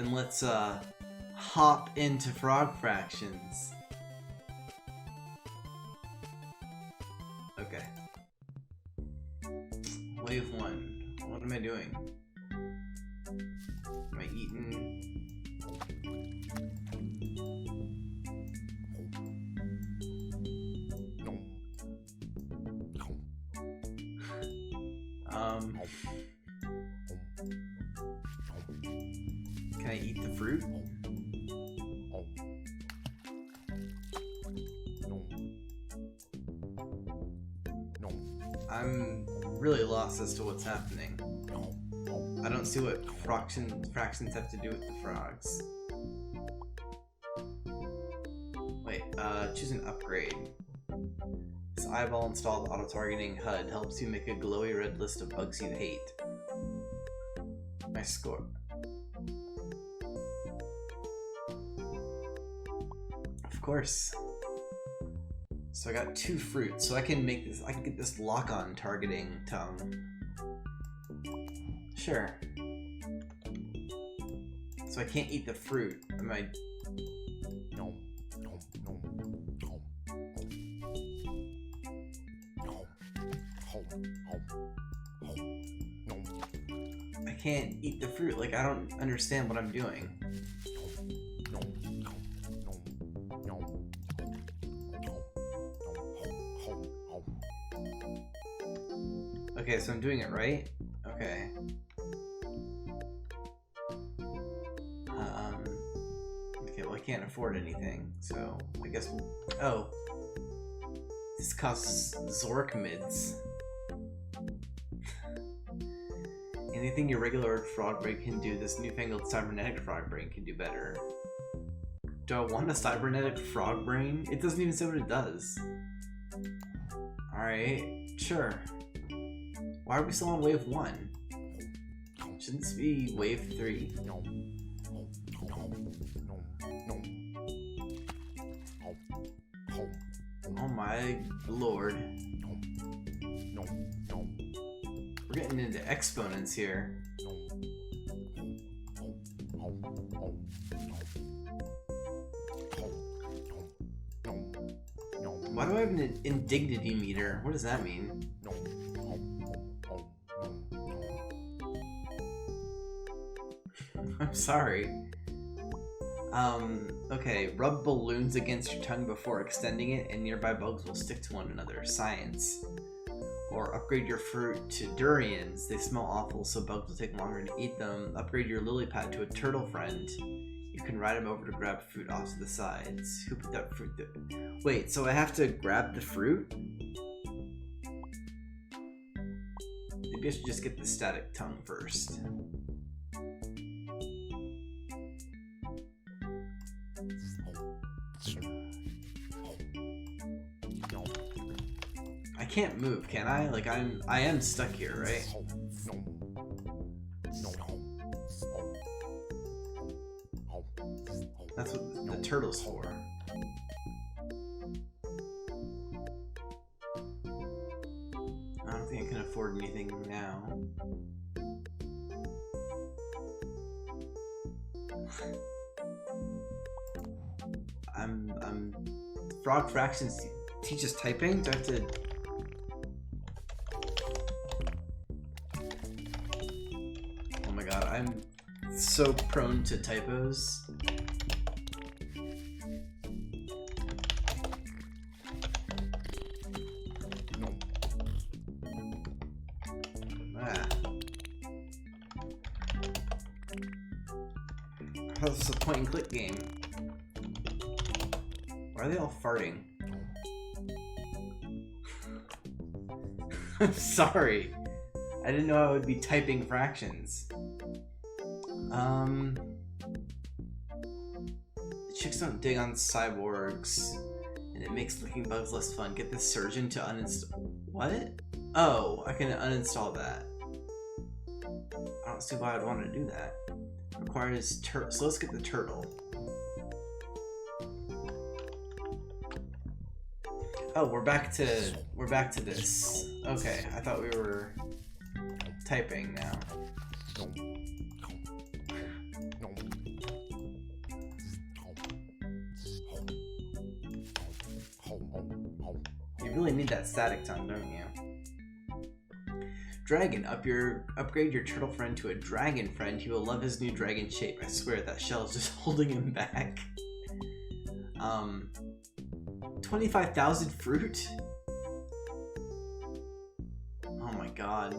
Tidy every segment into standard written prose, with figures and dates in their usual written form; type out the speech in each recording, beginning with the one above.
then let's hop into frog fractions. Okay. Wave 1. What am I doing? Am I eating? Can I eat the fruit? I'm really lost as to what's happening. I don't see what fractions have to do with the frogs. Wait, choose an upgrade. This eyeball installed auto-targeting HUD helps you make a glowy red list of bugs you hate. My score. Of course. So I got 2 fruits, so I can make this. I can get this lock-on targeting tongue. Sure. So I can't eat the fruit. Am I? I can't eat the fruit. Like, I don't understand what I'm doing. Okay, so I'm doing it right? Okay. Okay, well I can't afford anything, so I guess we'll... Oh. This costs Zork mids. Anything your regular frog brain can do, this newfangled cybernetic frog brain can do better. Do I want a cybernetic frog brain? It doesn't even say what it does. Alright, sure. Why are we still on wave 1? Shouldn't this be wave 3? Oh my lord. We're getting into exponents here. Why do I have an indignity meter? What does that mean? I'm sorry. Okay, rub balloons against your tongue before extending it and nearby bugs will stick to one another. Science. Or upgrade your fruit to durians. They smell awful, so bugs will take longer to eat them. Upgrade your lily pad to a turtle friend. You can ride him over to grab fruit off to the sides. Who put that fruit there? Wait, so I have to grab the fruit? Maybe I should just get the static tongue first. I can't move, can I? Like I am stuck here, right? That's what the turtle's for. I don't think I can afford anything now. I'm frog fractions teaches typing? Do I have to... Oh my god, I'm so prone to typos. This is a point and click game. Why are they all farting? I'm sorry. I didn't know I would be typing fractions. Chicks don't dig on cyborgs, and it makes looking bugs less fun. Get the surgeon to uninstall. What? Oh, I can uninstall that. I don't see why I'd want to do that. Requires turtle. So let's get the turtle. Oh, we're back to this. Okay, I thought we were typing now. You really need that static tongue, don't you? Dragon, upgrade your turtle friend to a dragon friend. He will love his new dragon shape. I swear that shell is just holding him back. 25,000 fruit? Oh my god.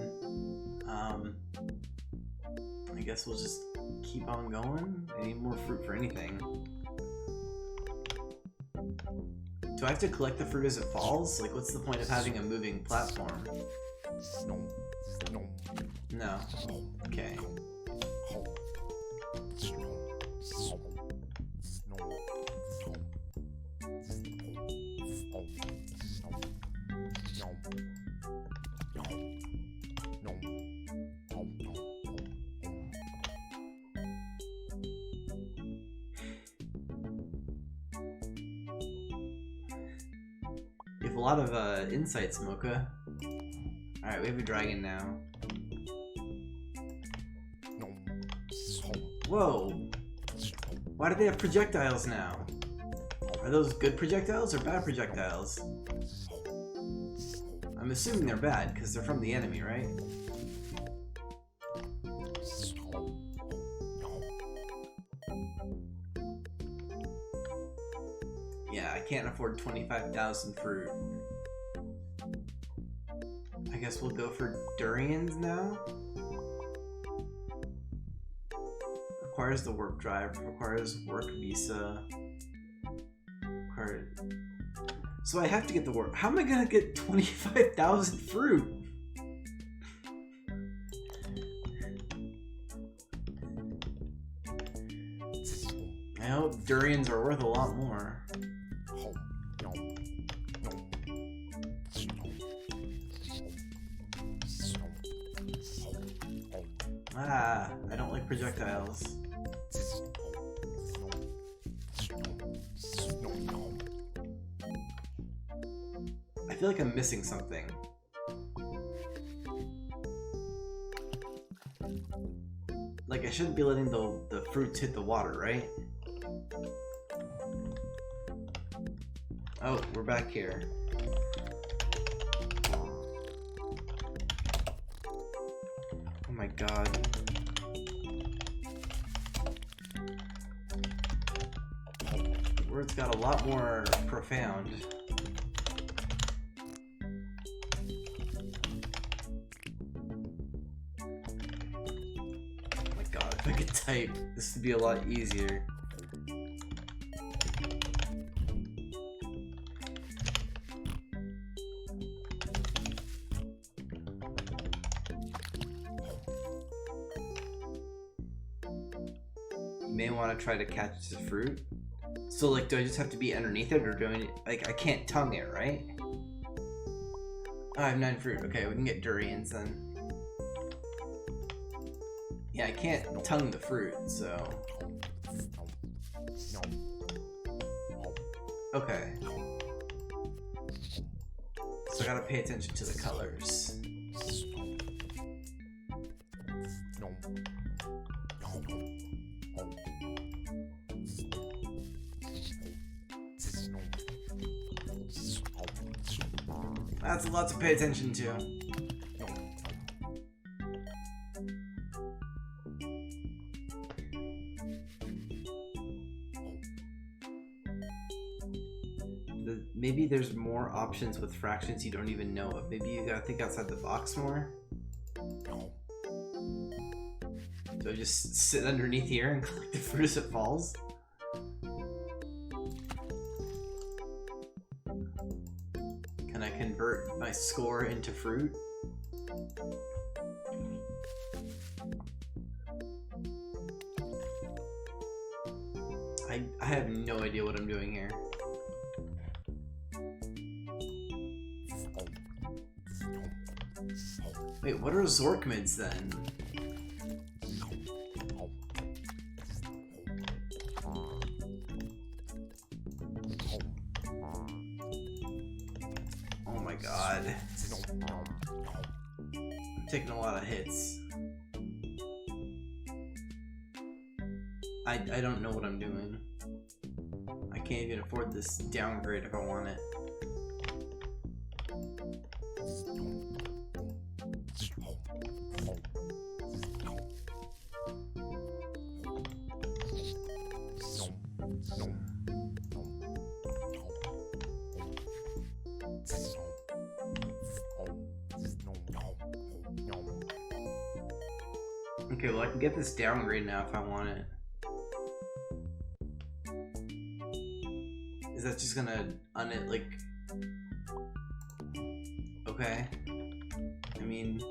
I guess we'll just keep on going. I need more fruit for anything. Do I have to collect the fruit as it falls? Like, what's the point of having a moving platform? No. Okay. You have a lot of insights, Mocha. Alright, we have a dragon now. Whoa! Why do they have projectiles now? Are those good projectiles or bad projectiles? I'm assuming they're bad, because they're from the enemy, right? Yeah, I can't afford 25,000 fruit. I guess we'll go for durians now? Requires the warp drive, requires work visa. So I have to get the warp. How am I gonna get 25,000 fruit? I hope durians are worth a lot more. Ah, I don't like projectiles. I feel like I'm missing something. Like, I shouldn't be letting the fruits hit the water, right? Oh, we're back here. Oh my god. The words got a lot more profound. If I could type, this would be a lot easier. You may want to try to catch the fruit. So, like, do I just have to be underneath it, or do I, like, I can't tongue it, right? Oh, I have 9 fruit. Okay, we can get durians then. Yeah, I can't tongue the fruit, so... Okay. So I gotta pay attention to the colors. That's a lot to pay attention to. Maybe there's more options with fractions you don't even know of. Maybe you gotta think outside the box more. Do I just sit underneath here and collect the fruit as it falls? Can I convert my score into fruit? I have no idea what I'm doing here. Wait, what are Zorkmids then? Oh my god. I'm taking a lot of hits. I don't know what I'm doing. I can't even afford this downgrade if I want it. Okay, well I can get this downgrade now if I want it. Is that just gonna it like? Okay. I mean.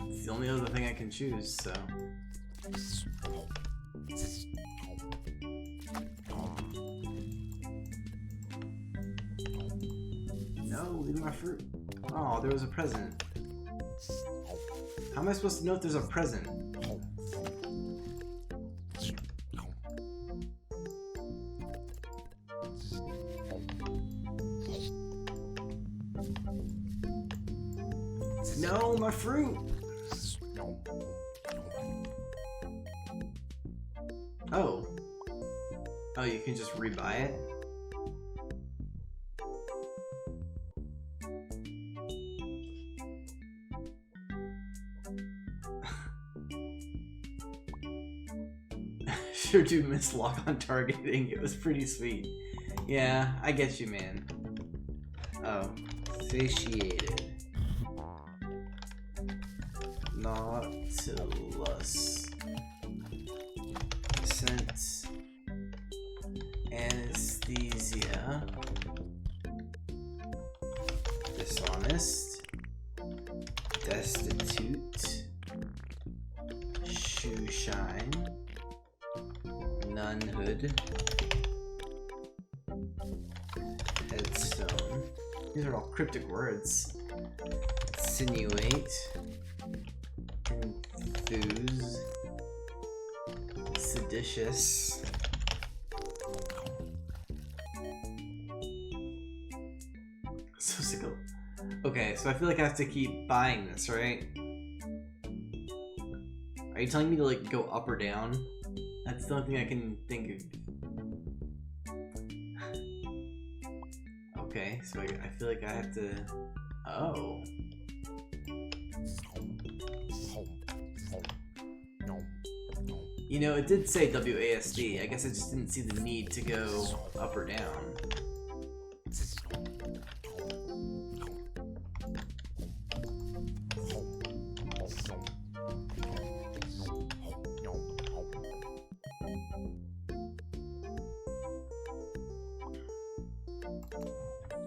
It's the only other thing I can choose, so. No, leave my fruit. Oh, there was a present. How am I supposed to know if there's a present? No, my fruit! Oh. Oh, you can just rebuy it? Sure do miss lock on targeting. It was pretty sweet. Yeah, I get you, man. Oh. Satiated. Nautilus. Scent. Anesthesia. Dishonest. Destitute. Shoe shine. Nunhood. Headstone. These are all cryptic words. Insinuate. Enthuse. Seditious. So sick of. Okay, so I feel like I have to keep buying this, right? Are you telling me to like go up or down? That's the only thing I can think of. Okay, so I feel like I have to. Oh. You know, it did say WASD. I guess I just didn't see the need to go up or down.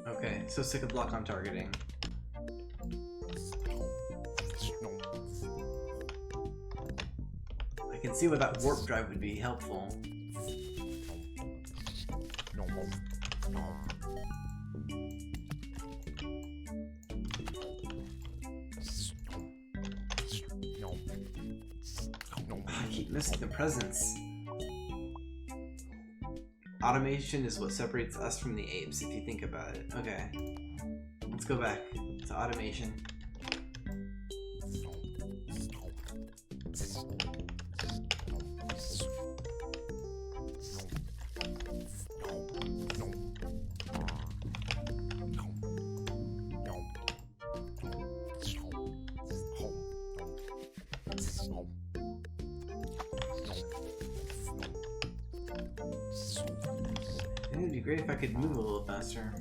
Okay, so sick of block on targeting. I can see why that warp drive would be helpful. I keep missing the presents. Automation is what separates us from the apes, if you think about it. Okay. Let's go back to automation. It would be great if I could move a little faster.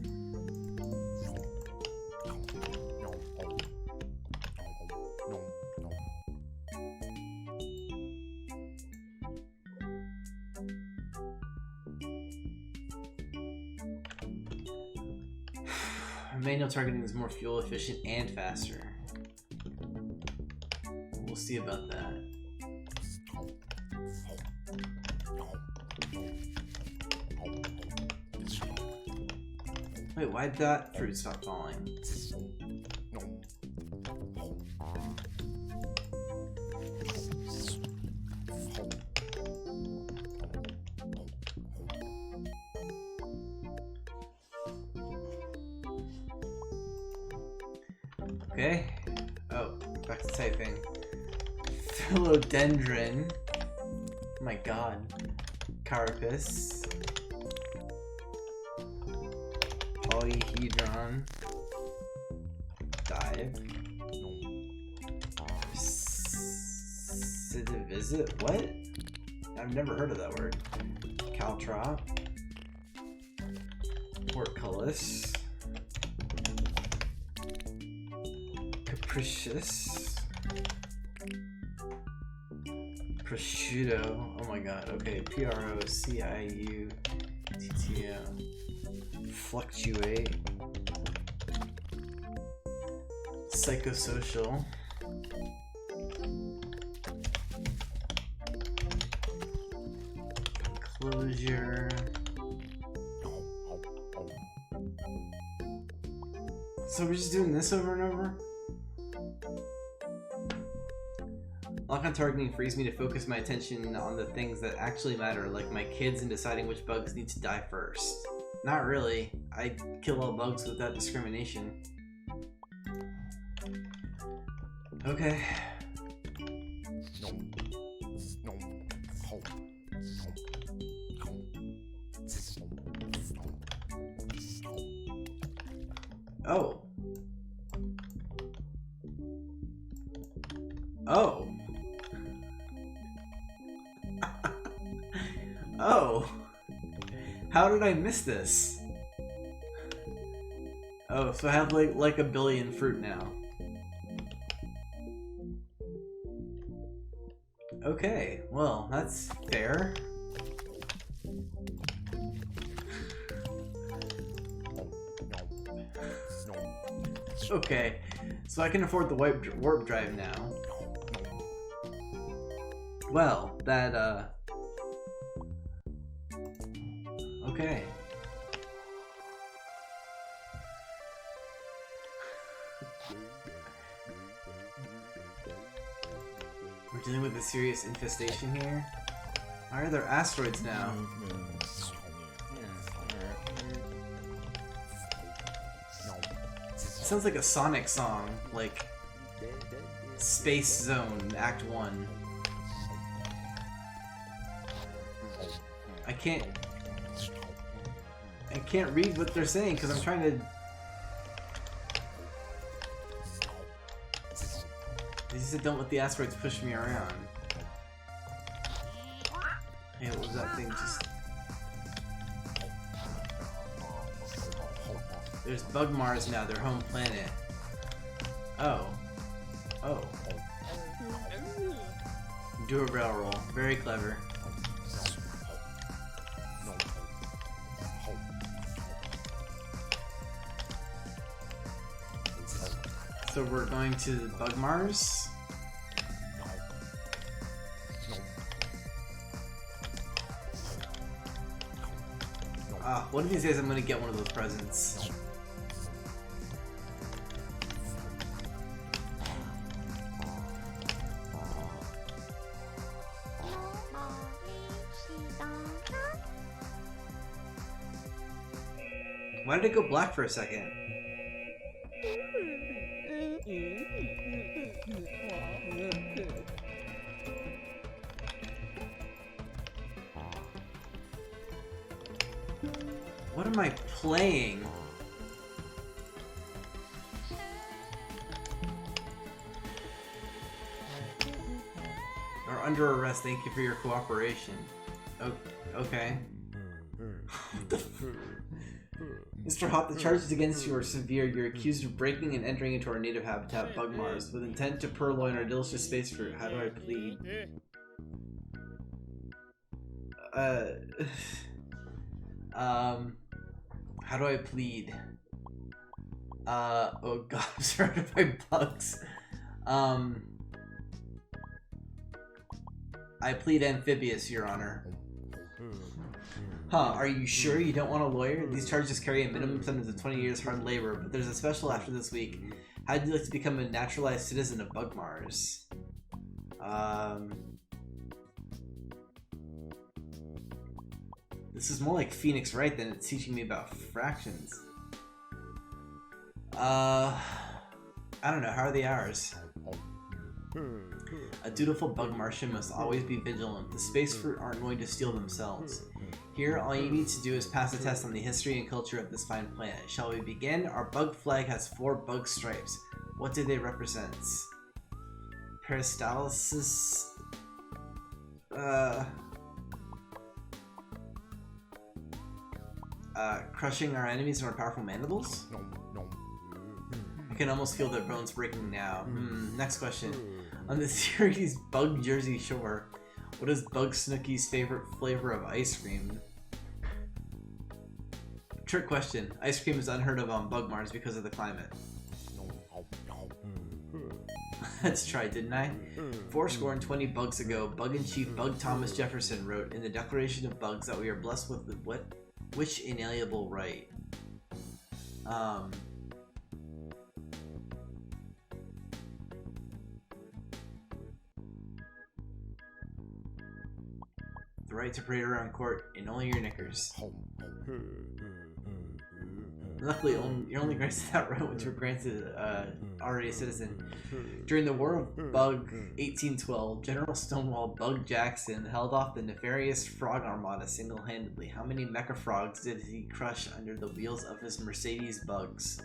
Manual targeting is more fuel efficient and faster. We'll see about that. Wait, why'd that fruit stop falling? Okay. Oh, back to typing. Philodendron. Oh my god. Carapace. Polyhedron. Dive. Visit? What? I've never heard of that word. Caltrop. Portcullis. Precious. Prosciutto. Oh my god. Okay. Prociutto. Fluctuate. Psychosocial. Closure. So we're just doing this over and over? Lock on targeting frees me to focus my attention on the things that actually matter, like my kids and deciding which bugs need to die first. Not really. I kill all bugs without discrimination. Okay. Oh. Oh. Oh. How did I miss this? Oh, so I have like a billion fruit now. Okay, well, that's fair. Okay, so I can afford the warp drive now. Well, that, okay. We're dealing with a serious infestation here. Why are there asteroids now? Sounds like a Sonic song, like Space Zone Act 1. I can't read what they're saying because I'm trying to. They said don't let the asteroids push me around. Hey, what was that thing? Just. There's Bug Mars now, their home planet. Oh. Oh. Do a rail roll. Very clever. So we're going to Bug Mars. One of these days I'm gonna get one of those presents. Why did it go black for a second? What am I playing? Are under arrest. Thank you for your cooperation. Oh, okay. What the Mr. Hop, the charges against you are severe. You're accused of breaking and entering into our native habitat, Bug Mars, with intent to purloin our delicious space fruit. How do I plead? How do I plead? Oh god, I'm surrounded by bugs. I plead amphibious, Your Honor. Huh, are you sure you don't want a lawyer? These charges carry a minimum sentence of 20 years hard labor, but there's a special after this week. How'd you like to become a naturalized citizen of Bug Mars? This is more like Phoenix Wright than it's teaching me about fractions. I don't know, how are the hours? A dutiful Bug Martian must always be vigilant. The space fruit aren't going to steal themselves. Here, all you need to do is pass a test on the history and culture of this fine planet. Shall we begin? Our bug flag has 4 bug stripes. What do they represent? Peristalsis? Crushing our enemies and our powerful mandibles? I can almost feel their bones breaking now. Next question. On the series Bug Jersey Shore, what is Bug Snooky's favorite flavor of ice cream? Trick question. Ice cream is unheard of on Bug Mars because of the climate. Let's try, didn't I? 420 bugs ago, Bug-in-Chief Bug Thomas Jefferson wrote in the Declaration of Bugs that we are blessed with which inalienable right? The right to parade around court in only your knickers. Luckily, you're only granted that right once you're granted already a citizen. During the War of Bug 1812, General Stonewall Bug Jackson held off the nefarious Frog Armada single-handedly. How many mecha frogs did he crush under the wheels of his Mercedes Bugs?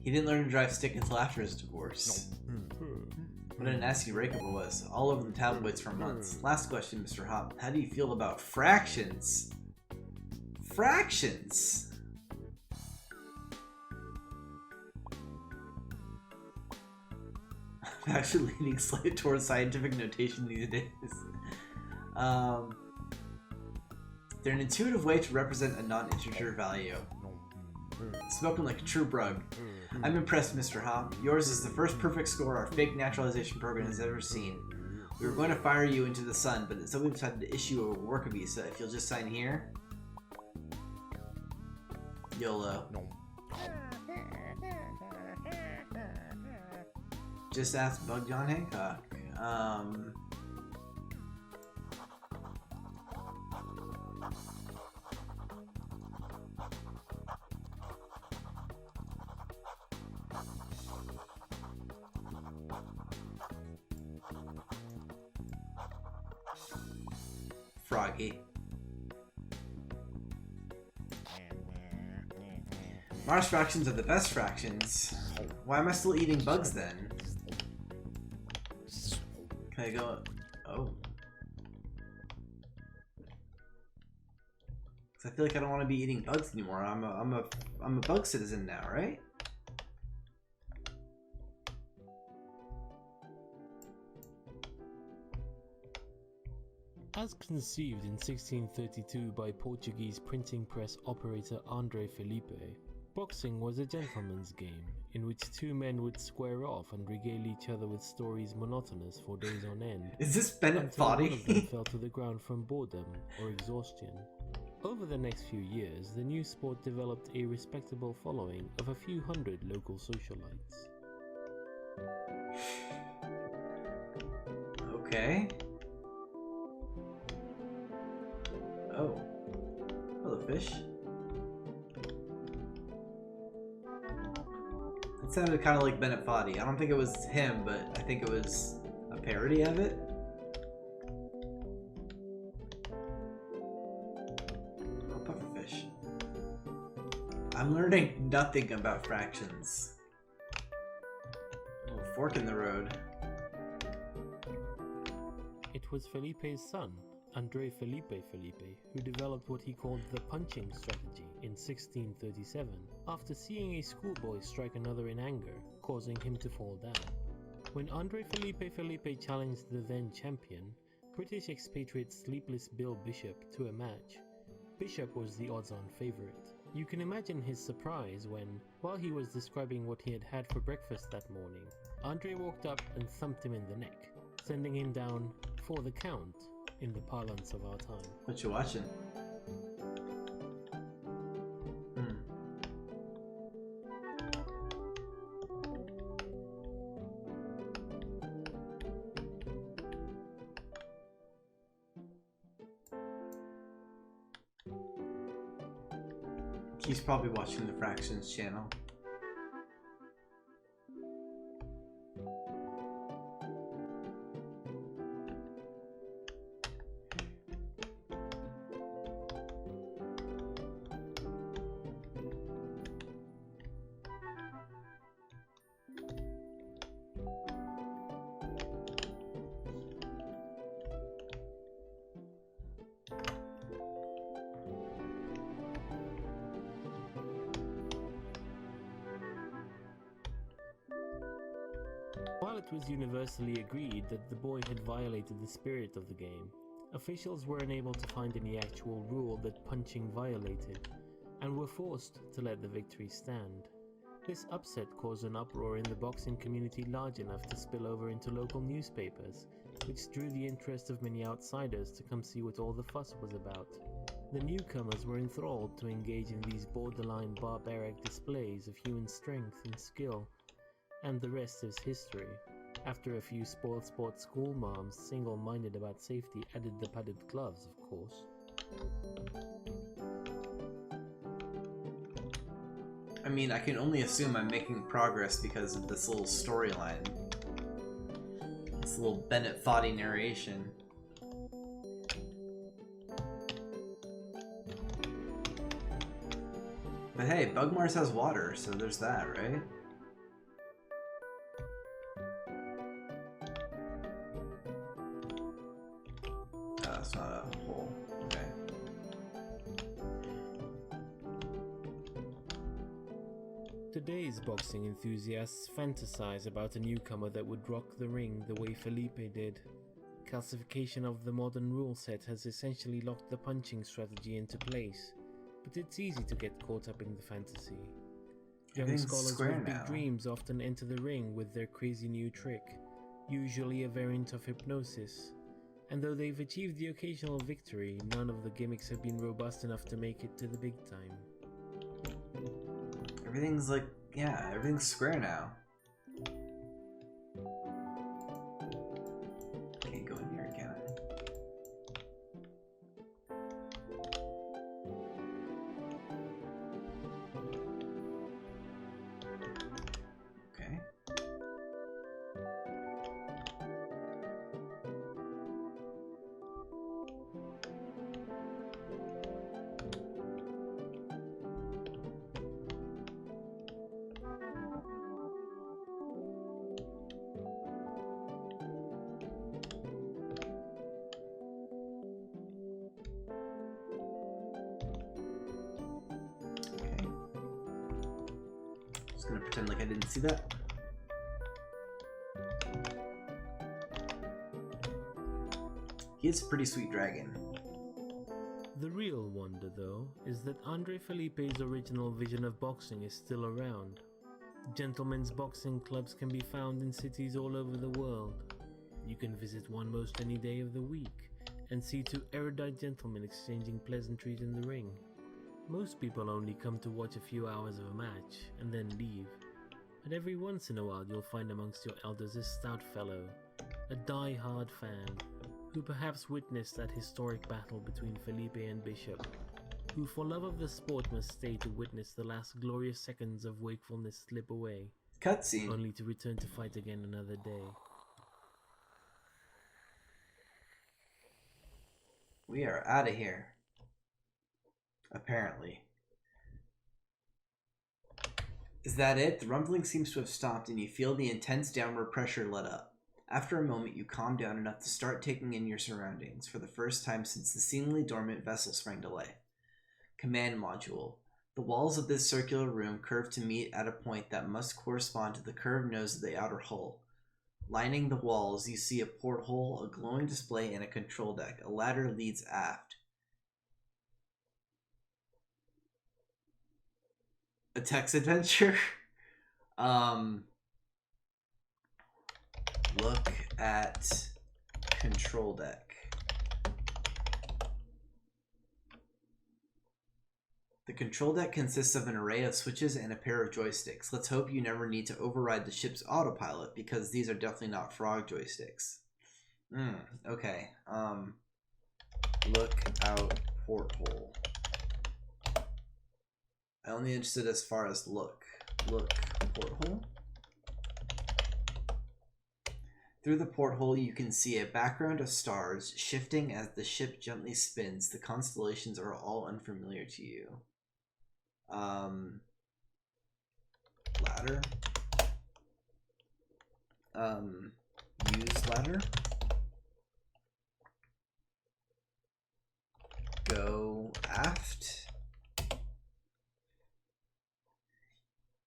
He didn't learn to drive stick until after his divorce. What a nasty breakup it was. All over the tabloids for months. Last question, Mr. Hop. How do you feel about fractions? Fractions? I'm actually leaning slightly towards scientific notation these days. They're an intuitive way to represent a non-integer value. Spoken like a true brug. I'm impressed, Mr. Hop. Yours is the first perfect score our fake naturalization program has ever seen. We were going to fire you into the sun, but instead we decided to issue a work visa. If you'll just sign here. YOLO. Just ask Bug John Hancock. Froggy. Mars fractions are the best fractions. Why am I still eating bugs then? Can I go? Oh. Cause I feel like I don't want to be eating bugs anymore. I'm a bug citizen now, right? As conceived in 1632 by Portuguese printing press operator André Felipe, boxing was a gentleman's game in which two men would square off and regale each other with stories monotonous for days on end. Is this Bennett until one of them Foddy? fell to the ground from boredom or exhaustion. Over the next few years, the new sport developed a respectable following of a few hundred local socialites. Okay. Oh. Hello, fish. It sounded kind of like Bennett Foddy. I don't think it was him, but I think it was a parody of it. Oh, pufferfish. I'm learning nothing about fractions. Oh, fork in the road. It was Felipe's son, André Felipe, who developed what he called the punching strategy in 1637, after seeing a schoolboy strike another in anger, causing him to fall down. When André Felipe challenged the then champion, British expatriate Sleepless Bill Bishop, to a match, Bishop was the odds-on favorite. You can imagine his surprise when, while he was describing what he had had for breakfast that morning, André walked up and thumped him in the neck, sending him down for the count in the parlance of our time. What you watching? He's probably watching the Fractions channel. While it was universally agreed that the boy had violated the spirit of the game, officials were unable to find any actual rule that punching violated, and were forced to let the victory stand. This upset caused an uproar in the boxing community large enough to spill over into local newspapers, which drew the interest of many outsiders to come see what all the fuss was about. The newcomers were enthralled to engage in these borderline barbaric displays of human strength and skill, and the rest is history. After a few spoiled sport school moms, single-minded about safety, added the padded gloves, of course. I mean, I can only assume I'm making progress because of this little storyline. This little Bennett Foddy narration. But hey, Bugmars has water, so there's that, right? Oh, that's not a hole. Okay. Today's boxing enthusiasts fantasize about a newcomer that would rock the ring the way Felipe did. Calcification of the modern rule set has essentially locked the punching strategy into place, but it's easy to get caught up in the fantasy. Young scholars with big dreams often enter the ring with their crazy new trick, usually a variant of hypnosis, and though they've achieved the occasional victory, none of the gimmicks have been robust enough to make it to the big time. Everything's like, yeah, everything's square now. Can't go in here, can I? Okay. Just gonna pretend like I didn't see that. He is a pretty sweet dragon. The real wonder, though, is that Andre Felipe's original vision of boxing is still around. Gentlemen's boxing clubs can be found in cities all over the world. You can visit one most any day of the week and see two erudite gentlemen exchanging pleasantries in the ring. Most people only come to watch a few hours of a match and then leave, but every once in a while you'll find amongst your elders a stout fellow, a die-hard fan, who perhaps witnessed that historic battle between Felipe and Bishop, who for love of the sport must stay to witness the last glorious seconds of wakefulness slip away, Cutscene. only to return to fight again another day. We are out of here. Apparently. Is that it? The rumbling seems to have stopped and you feel the intense downward pressure let up. After a moment, you calm down enough to start taking in your surroundings for the first time since the seemingly dormant vessel sprang to life. Command module. The walls of this circular room curve to meet at a point that must correspond to the curved nose of the outer hull. Lining the walls, you see a porthole, a glowing display, and a control deck. A ladder leads aft. A text adventure? Look at control deck. The control deck consists of an array of switches and a pair of joysticks. Let's hope you never need to override the ship's autopilot, because these are definitely not frog joysticks. Okay. Look out porthole. I only understood as far as look. Look porthole. Through the porthole, you can see a background of stars shifting as the ship gently spins. The constellations are all unfamiliar to you. Ladder. Use ladder. Go aft.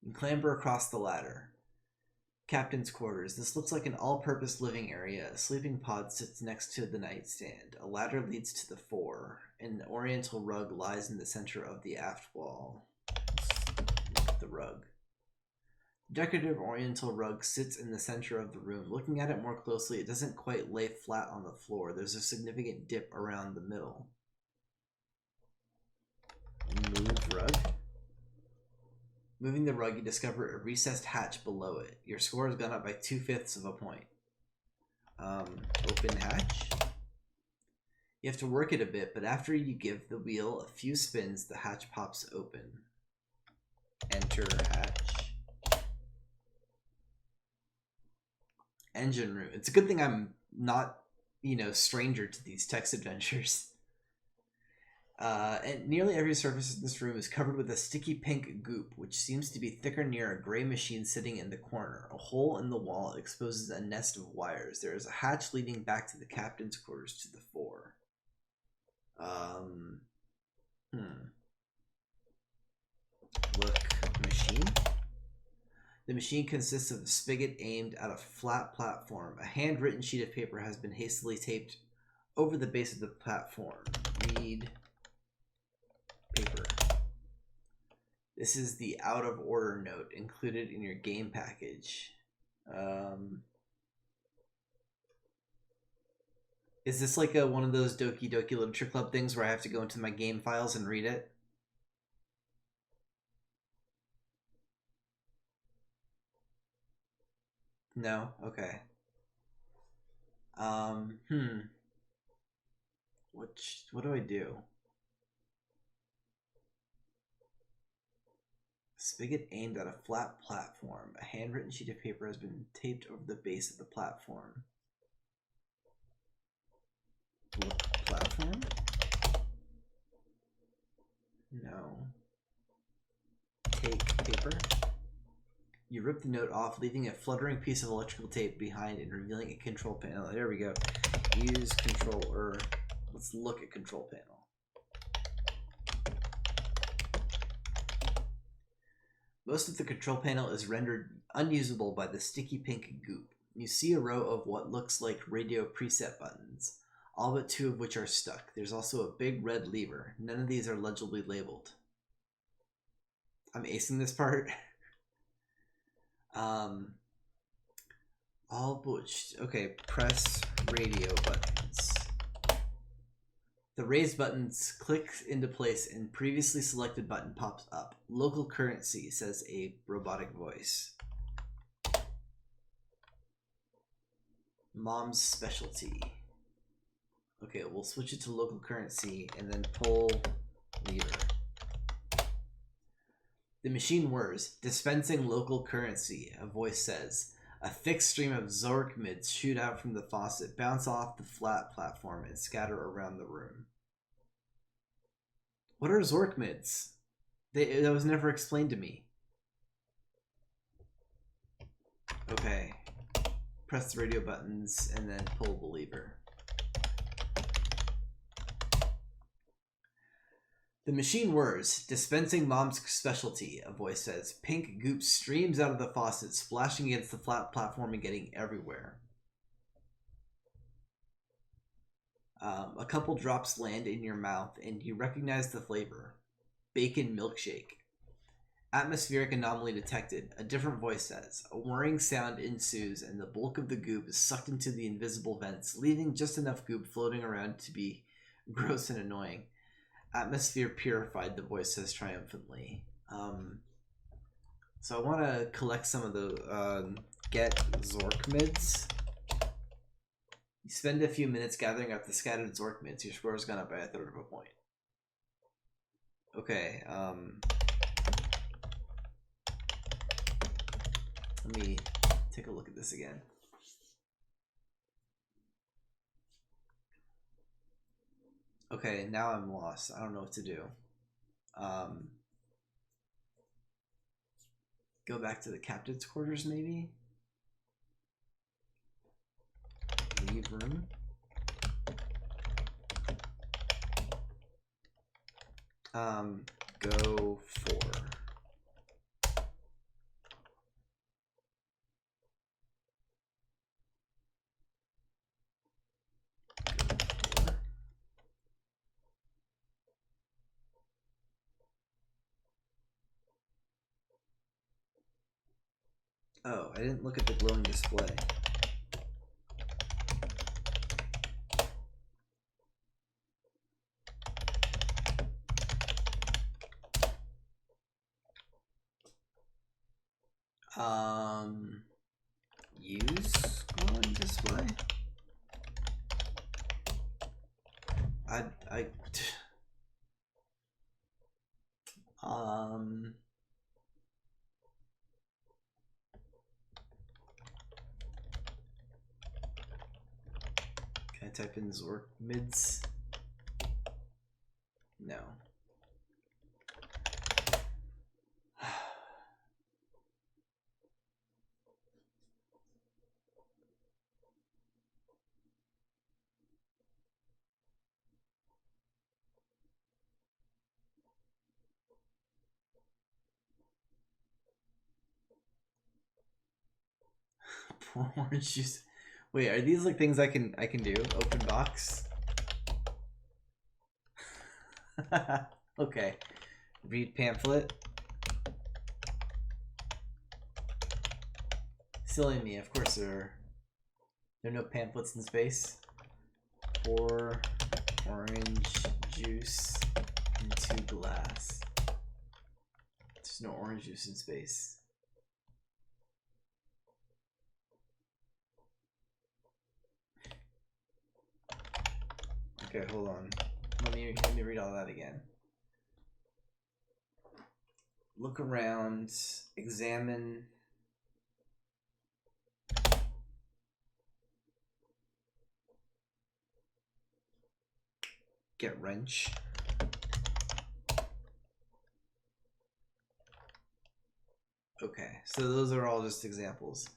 You clamber across the ladder. Captain's quarters. This looks like an all-purpose living area. A sleeping pod sits next to the nightstand. A ladder leads to the fore. An oriental rug lies in the center of the aft wall. Let's look at the rug. Decorative oriental rug sits in the center of the room. Looking at it more closely, it doesn't quite lay flat on the floor. There's a significant dip around the middle. Move rug. Moving the rug, you discover a recessed hatch below it. Your score has gone up by 2/5 of a point. Open hatch. You have to work it a bit, but after you give the wheel a few spins, the hatch pops open. Enter hatch. Engine room. It's a good thing I'm not, stranger to these text adventures. And nearly every surface in this room is covered with a sticky pink goop, which seems to be thicker near a gray machine sitting in the corner. A hole in the wall exposes a nest of wires. There is a hatch leading back to the captain's quarters to the fore. Look, machine. The machine consists of a spigot aimed at a flat platform. A handwritten sheet of paper has been hastily taped over the base of the platform. Read paper. This is the out of order note included in your game package. Is this like one of those Doki Doki Literature Club things where I have to go into my game files and read it? No? Okay. What do I do? Spigot aimed at a flat platform. A handwritten sheet of paper has been taped over the base of the platform. Platform? No. Take paper. You rip the note off, leaving a fluttering piece of electrical tape behind and revealing a control panel. There we go. Use controller. Let's look at control panel. Most of the control panel is rendered unusable by the sticky pink goop. You see a row of what looks like radio preset buttons, all but 2 of which are stuck. There's also a big red lever. None of these are legibly labeled. I'm acing this part. Okay, press radio buttons. The raised buttons click into place and previously selected button pops up. Local currency, says a robotic voice. Mom's specialty. Okay, we'll switch it to local currency and then pull lever. The machine whirs, dispensing local currency, a voice says. A thick stream of Zork mids shoot out from the faucet, bounce off the flat platform, and scatter around the room. What are Zork mids? That was never explained to me. Okay. Press the radio buttons and then pull the lever. The machine whirs, dispensing Mom's specialty, a voice says. Pink goop streams out of the faucet, splashing against the flat platform and getting everywhere. A couple drops land in your mouth, and you recognize the flavor. Bacon milkshake. Atmospheric anomaly detected, a different voice says. A whirring sound ensues, and the bulk of the goop is sucked into the invisible vents, leaving just enough goop floating around to be gross and annoying. Atmosphere purified, the voice says triumphantly. So I want to collect some of the get Zork mids. You spend a few minutes gathering up the scattered Zork mids. Your score has gone up by 1/3 of a point. Okay. Let me take a look at this again. Okay, now I'm lost. I don't know what to do. Go back to the captain's quarters, maybe? Leave room. Go for. Oh, I didn't look at the glowing display. Use glowing display? Can I type in Zork mids? No. Orange juice. Wait, are these like things I can do? Open box. Okay. Read pamphlet. Silly me. Of course there are no pamphlets in space. Pour orange juice into glass. There's no orange juice in space. Okay, hold on. Let me read all that again. Look around, examine. Get wrench. Okay, so those are all just examples.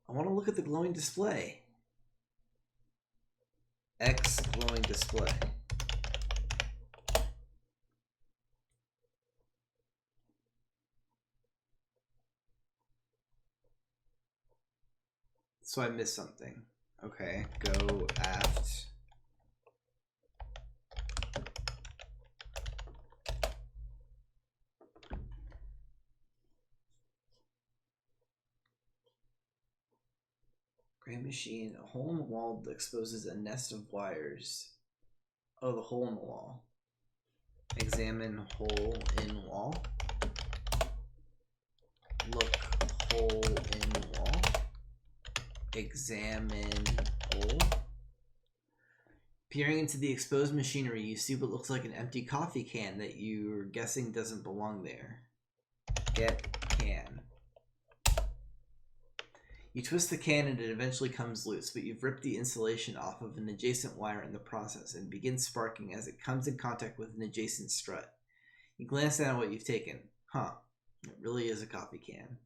I want to look at the glowing display. X glowing display. So I missed something. Okay, go aft. Gray machine, a hole in the wall that exposes a nest of wires. Oh, the hole in the wall. Examine hole in wall. Look hole in wall. Examine hole. Peering into the exposed machinery, you see what looks like an empty coffee can that you're guessing doesn't belong there. Get can. You twist the can and it eventually comes loose, but you've ripped the insulation off of an adjacent wire in the process and begins sparking as it comes in contact with an adjacent strut. You glance down at what you've taken. Huh, it really is a coffee can.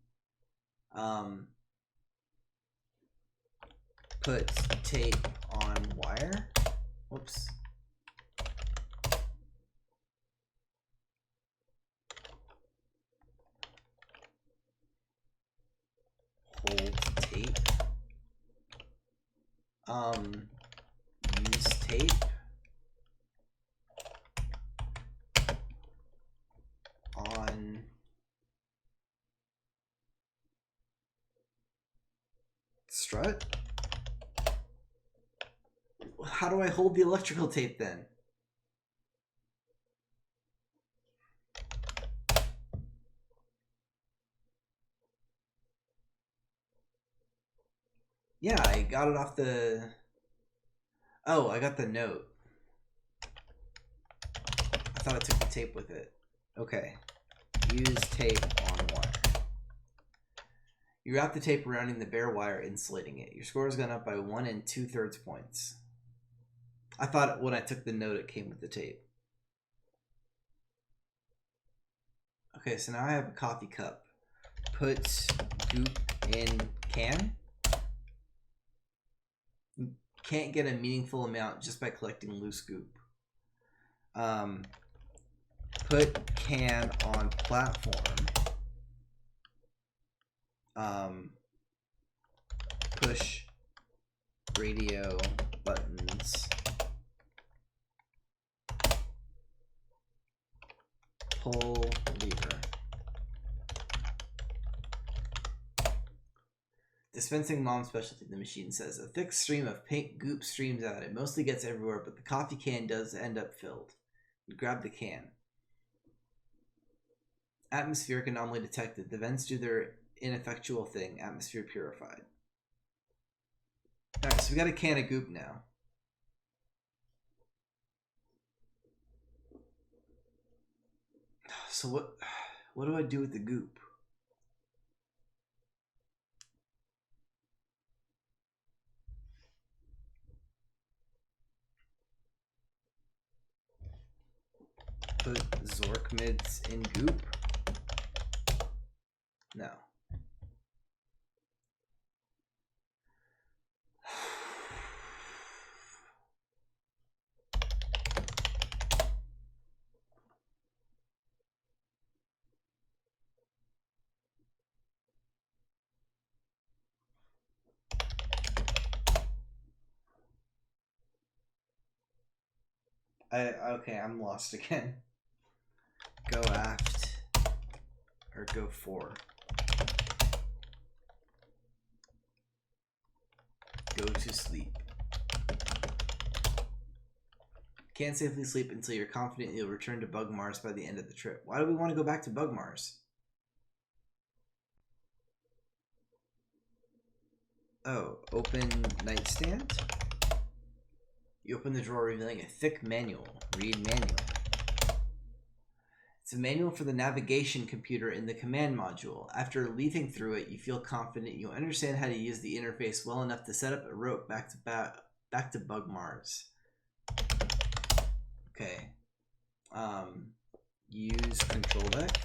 Put tape on wire. Whoops. Hold tape. Use tape. On strut? How do I hold the electrical tape then? Yeah, I got it off the... Oh, I got the note. I thought I took the tape with it. Okay. Use tape on wire. You wrap the tape surrounding the bare wire, insulating it. Your score has gone up by 1 2/3 points. I thought when I took the note it came with the tape. Okay, so now I have a coffee cup. Put goop in can. You can't get a meaningful amount just by collecting loose goop. Put can on platform. Push radio buttons. Pull lever. Dispensing mom specialty, the machine says. A thick stream of pink goop streams out. It mostly gets everywhere, but the coffee can does end up filled. You grab the can. Atmospheric anomaly detected. The vents do their ineffectual thing. Atmosphere purified. Alright, so we got a can of goop now. So what do I do with the goop? Put Zork mids in goop? No. Okay, I'm lost again. Go aft. Or go fore. Go to sleep. Can't safely sleep until you're confident you'll return to Bug Mars by the end of the trip. Why do we want to go back to Bug Mars? Oh, open nightstand? You open the drawer, revealing a thick manual. Read manual. It's a manual for the navigation computer in the command module. After leafing through it, you feel confident you'll understand how to use the interface well enough to set up a rope back to Bug Mars. Okay. Use control deck.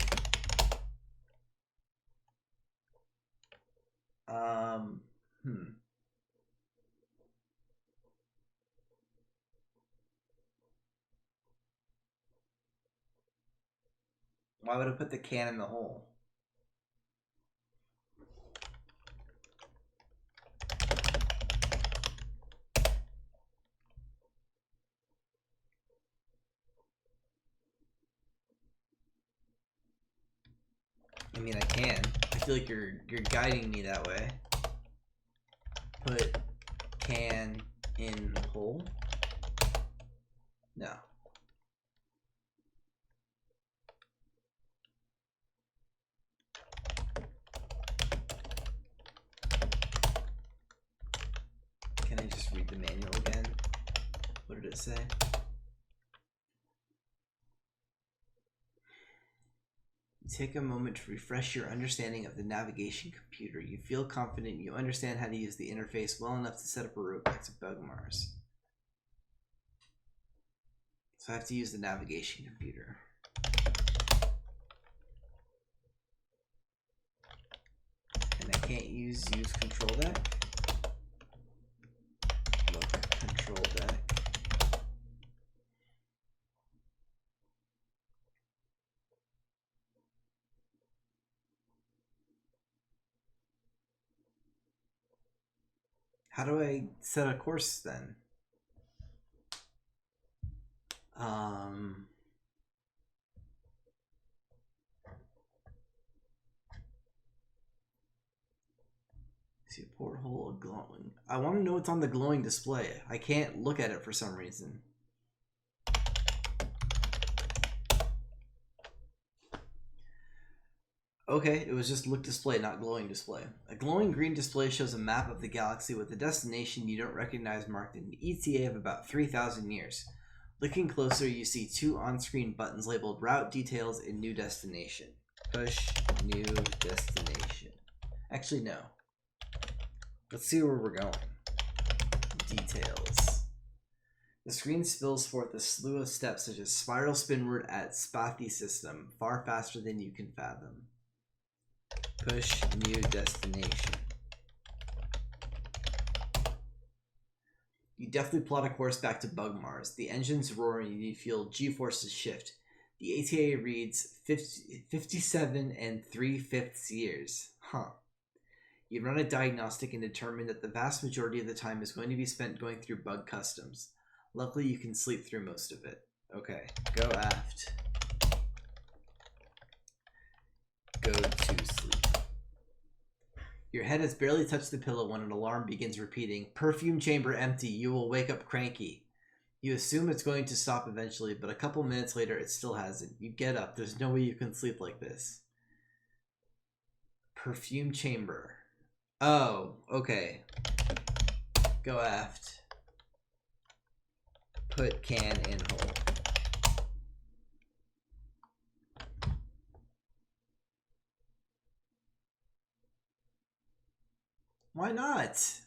Why would I put the can in the hole? I mean, I can. I feel like you're guiding me that way. Put can in hole? No. Can I just read the manual again? What did it say? You take a moment to refresh your understanding of the navigation computer. You feel confident you understand how to use the interface well enough to set up a route back to Bug Mars. So I have to use the navigation computer. And I can't use control deck. Look, control deck. How do I set a course then? See a porthole, a glowing. I want to know what's on the glowing display. I can't look at it for some reason. Okay, it was just look display, not glowing display. A glowing green display shows a map of the galaxy with a destination you don't recognize marked in an ETA of about 3,000 years. Looking closer, you see two on-screen buttons labeled Route Details and New Destination. Push New Destination. Actually, no. Let's see where we're going. Details. The screen spills forth a slew of steps such as spiral spinward at Spathi system, far faster than you can fathom. Push New Destination. You definitely plot a course back to Bug Mars. The engines roar and you feel G-forces shift. The ATA reads 57 and 3/5 years. Huh. You run a diagnostic and determine that the vast majority of the time is going to be spent going through bug customs. Luckily, you can sleep through most of it. Okay, go aft. Your head has barely touched the pillow when an alarm begins repeating, "Perfume chamber empty, you will wake up cranky." You assume it's going to stop eventually, but a couple minutes later it still hasn't. You get up. There's no way you can sleep like this. Perfume chamber. Oh, okay. Go aft. Put can in hole. Why not?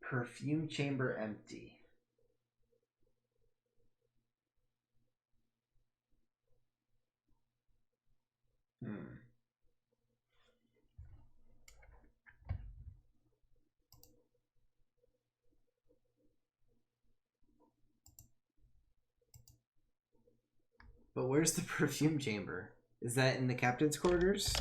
Perfume chamber empty. But where's the perfume chamber? Is that in the captain's quarters?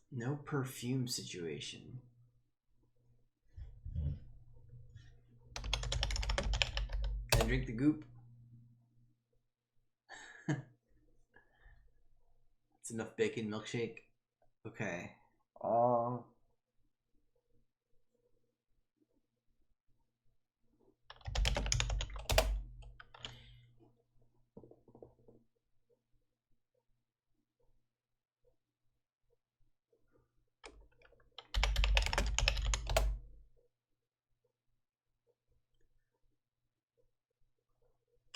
No perfume situation. Can I drink the goop? It's enough bacon milkshake. Okay.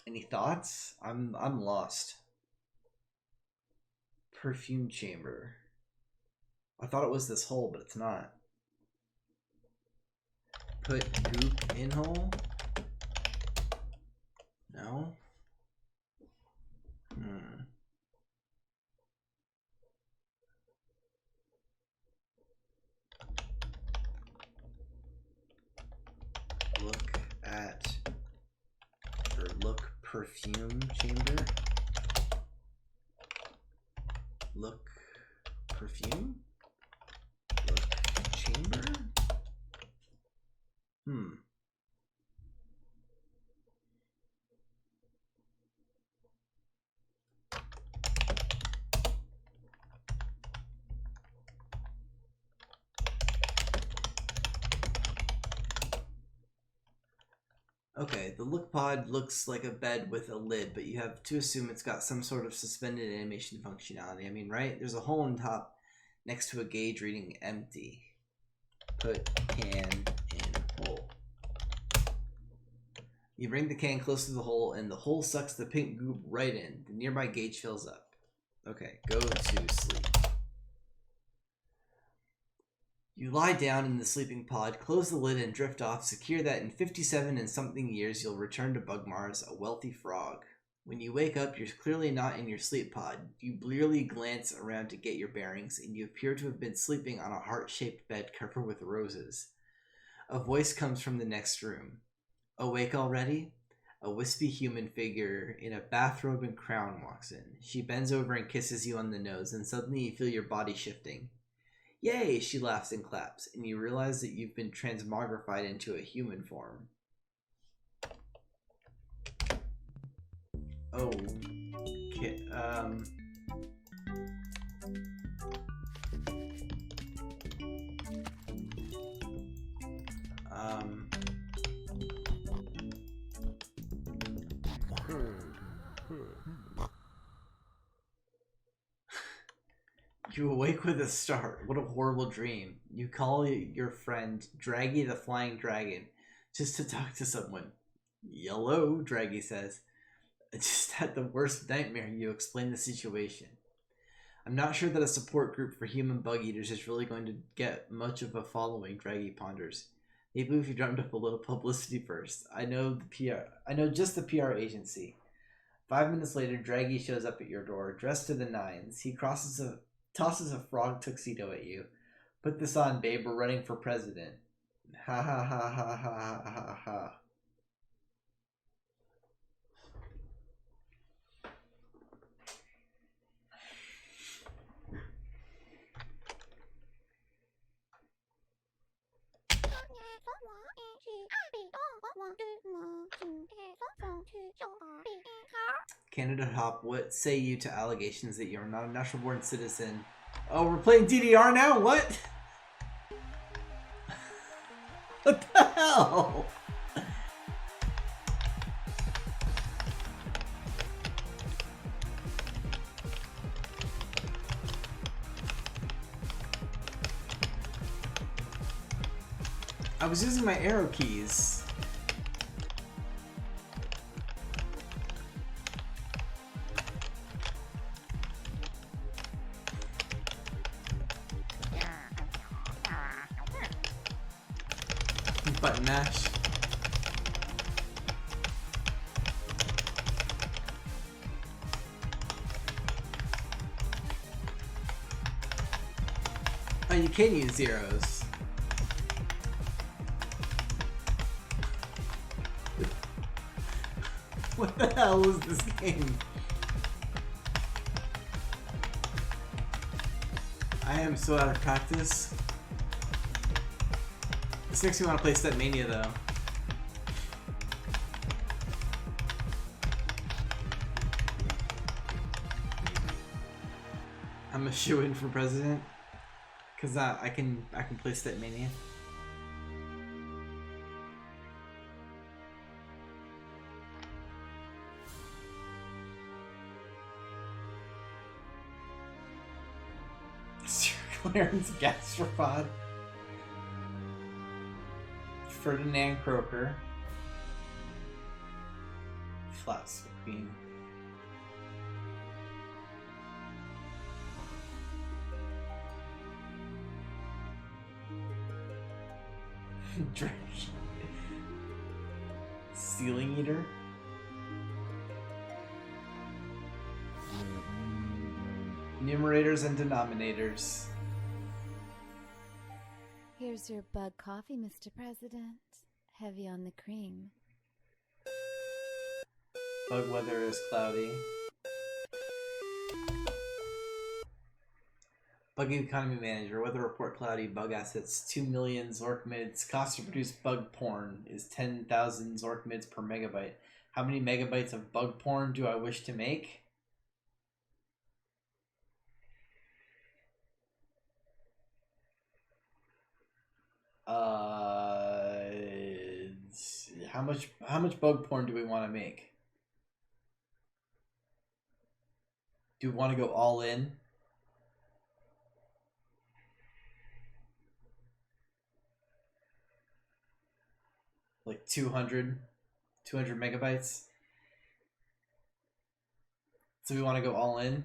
Any thoughts? I'm lost. Perfume chamber. I thought it was this hole, but it's not. Put goop in hole? No? Look at, or look perfume chamber? Look perfume? Look chamber? Okay, the look pod looks like a bed with a lid, but you have to assume it's got some sort of suspended animation functionality. I mean, right? There's a hole in top next to a gauge reading empty. Put can in hole. You bring the can close to the hole, and the hole sucks the pink goop right in. The nearby gauge fills up. Okay, go to sleep. You lie down in the sleeping pod, close the lid, and drift off, secure that in 57 and something years you'll return to Bugmars, a wealthy frog. When you wake up, you're clearly not in your sleep pod. You blearily glance around to get your bearings, and you appear to have been sleeping on a heart-shaped bed covered with roses. A voice comes from the next room. Awake already? A wispy human figure in a bathrobe and crown walks in. She bends over and kisses you on the nose, and suddenly you feel your body shifting. Yay, she laughs and claps, and you realize that you've been transmogrified into a human form. Oh, okay, You awake with a start. What a horrible dream. You call your friend Draggy the Flying Dragon just to talk to someone. Yellow, Draggy says. I just had the worst nightmare. You explain the situation. I'm not sure that a support group for human bug eaters is really going to get much of a following, Draggy ponders. Maybe if you dreamt up a little publicity first. I know the PR. I know just the PR agency. 5 minutes later, Draggy shows up at your door, dressed to the nines. He tosses a frog tuxedo at you. Put this on, babe. We're running for president. Ha ha ha ha ha ha ha ha. Canada Hop, what say you to allegations that you're not a natural born citizen? Oh, we're playing DDR now? What? What the hell? I was using my arrow keys. Button mash. Oh, you can use zeros. What the hell is this game? I am so out of practice. This makes me want to play Step Mania though. I'm a shoo-in for president because I can play Step Mania. Clarence Gastropod. Ferdinand Croker. Flats Queen. Drake. Ceiling Eater. Numerators and denominators. Here's your bug coffee, Mr. President. Heavy on the cream. Bug weather is cloudy. Bug economy manager. Weather report cloudy. Bug assets 2 million Zork mids. Cost to produce bug porn is 10,000 Zork mids per megabyte. How many megabytes of bug porn do I wish to make? How much bug porn do we want to make? Do we want to go all in? Like 200 megabytes? So we want to go all in?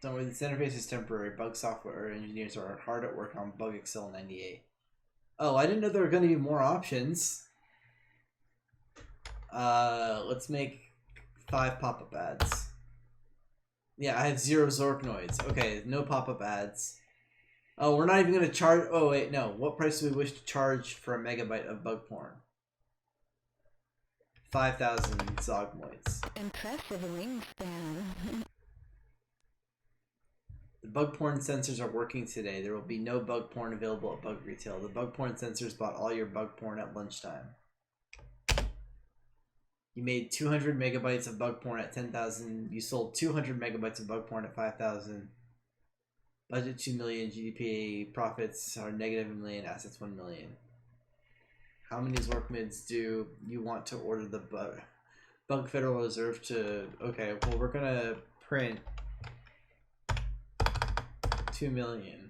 Don't worry, this interface is temporary. Bug software engineers are hard at work on Bug Excel 98. Oh, I didn't know there were going to be more options. Let's make 5 pop-up ads. Yeah, I have 0 Zorknoids. Okay, no pop-up ads. Oh, we're not even going to charge... Oh, wait, no. What price do we wish to charge for a megabyte of bug porn? 5,000 Zogmoids. Impressive wingspan. The bug porn sensors are working today. There will be no bug porn available at Bug Retail. The bug porn sensors bought all your bug porn at lunchtime. You made 200 megabytes of bug porn at 10,000. You sold 200 megabytes of bug porn at 5,000. Budget 2 million. GDP profits are negative $1 million. Assets 1 million. How many Zork mids do you want to order the Bug Federal Reserve to... Okay, well, we're going to print 2 million.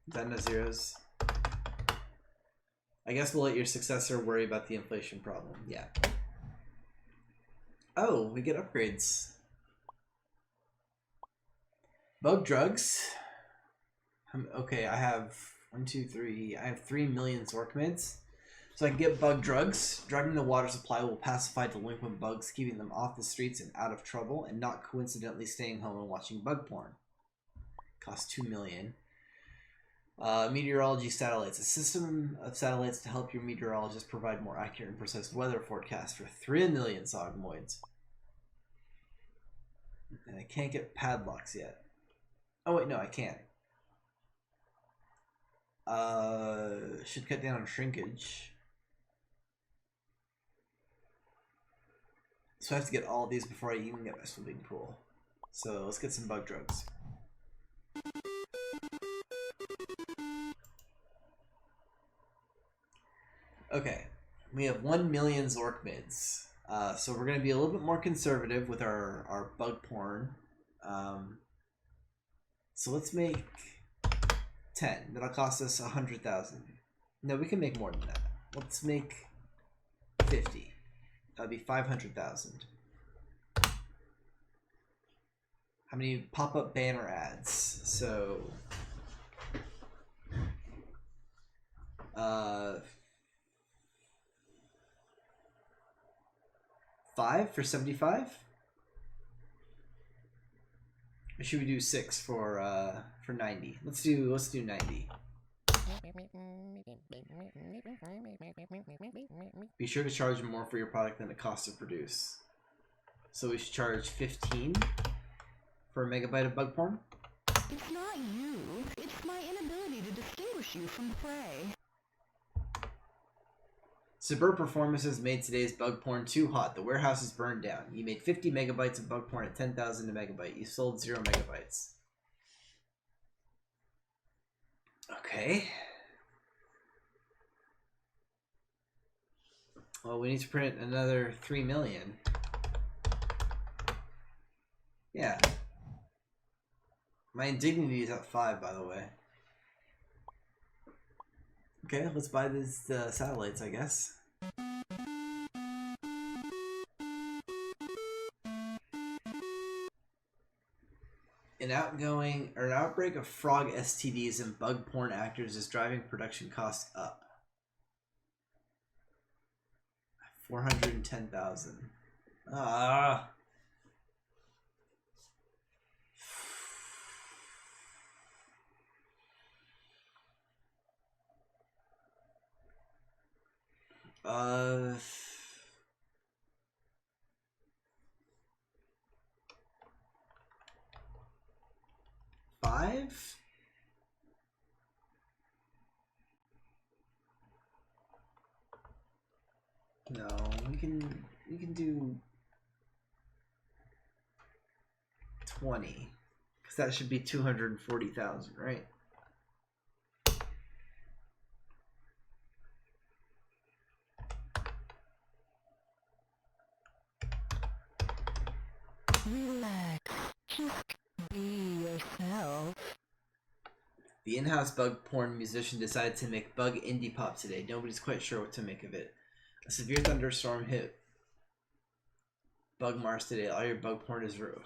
Is that no zeros? I guess we'll let your successor worry about the inflation problem. Yeah. Oh, we get upgrades. Bug drugs. Okay, I have 1, 2, 3. I have 3 million Zork mids. So I can get bug drugs. Drugging the water supply will pacify delinquent bugs, keeping them off the streets and out of trouble, and not coincidentally staying home and watching bug porn. Costs 2 million. Meteorology satellites. A system of satellites to help your meteorologists provide more accurate and precise weather forecasts for 3 million Sogmoids. And I can't get padlocks yet. Oh wait, no, I can. Should cut down on shrinkage. So I have to get all of these before I even get my swimming pool. So let's get some bug drugs. Okay, we have 1 million Zork mids. So we're going to be a little bit more conservative with our bug porn. So let's make 10. That'll cost us 100,000. No, we can make more than that. Let's make 50. That'll be 500,000. How many pop-up banner ads? So, 5 for 75? Or should we do 6 for 90? Let's do 90. Be sure to charge more for your product than it costs to produce. So we should charge 15 for a megabyte of bug porn? It's not you. It's my inability to distinguish you from the prey. Suburb Performances made today's bug porn too hot. The warehouse is burned down. You made 50 megabytes of bug porn at 10,000 a megabyte. You sold 0 megabytes. Okay. Well, we need to print another 3 million. Yeah. My indignity is at 5, by the way. Okay, let's buy these satellites, I guess. An outbreak of frog STDs and bug porn actors is driving production costs up. 410,000. Ah. Five? No, we can do 20. Because that should be 240,000, right? Relax. Just be yourself. The in-house bug porn musician decided to make bug indie pop today. Nobody's quite sure what to make of it. A severe thunderstorm hit Bug Mars today. All your bug porn is ruined.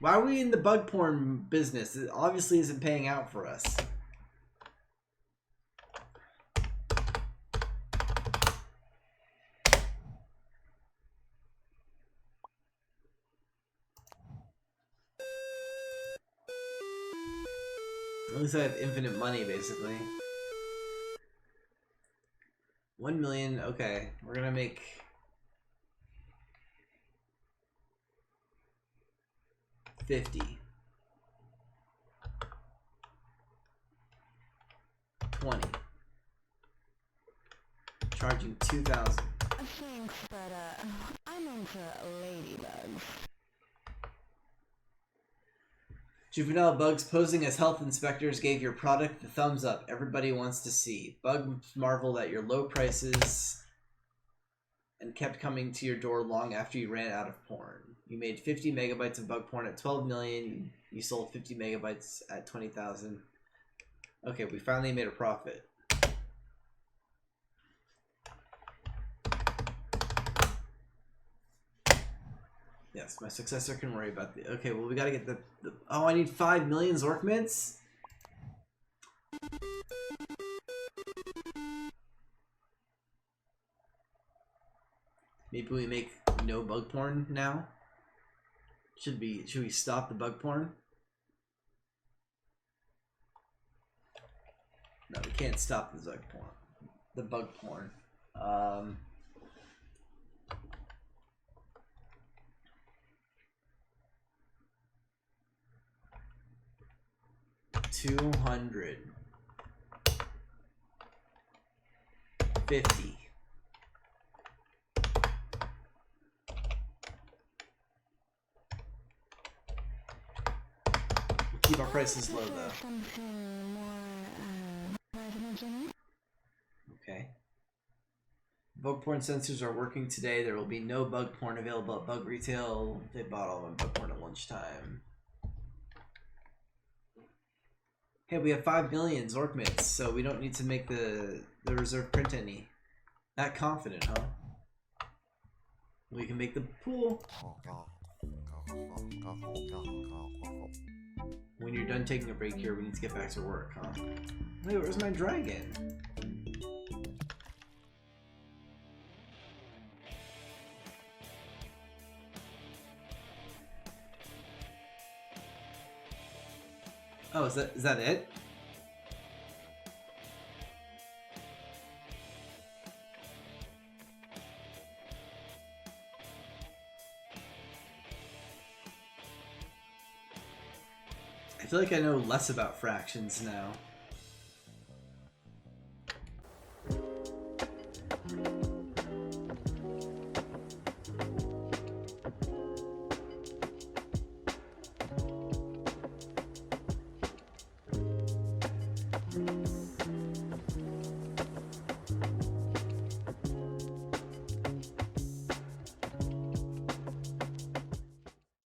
Why are we in the bug porn business? It obviously isn't paying out for us. At least I have infinite money, basically. 1 million. Okay, we're gonna make 50. 20. Charging 2,000. Thanks, but I'm into ladybugs. Juvenile bugs posing as health inspectors gave your product the thumbs up everybody wants to see. Bugs marveled at your low prices and kept coming to your door long after you ran out of porn. You made 50 megabytes of bug porn at 12 million. You sold 50 megabytes at 20,000. Okay, we finally made a profit. Yes, my successor can worry about the... Okay, well, we gotta get the... Oh, I need 5 million Zork mints? Maybe we make no bug porn now? Should we stop the bug porn? No, we can't stop the bug porn. The bug porn. 250. Keep our prices low though. Okay. Bug porn sensors are working today. There will be no bug porn available at Bug Retail. They bought all my bug porn at lunchtime. Hey, we have 5 million Zork mints, so we don't need to make the reserve print any. Not confident, huh? We can make the pool. When you're done taking a break here, we need to get back to work, huh? Wait, where's my dragon? Oh, is that it? I feel like I know less about fractions now.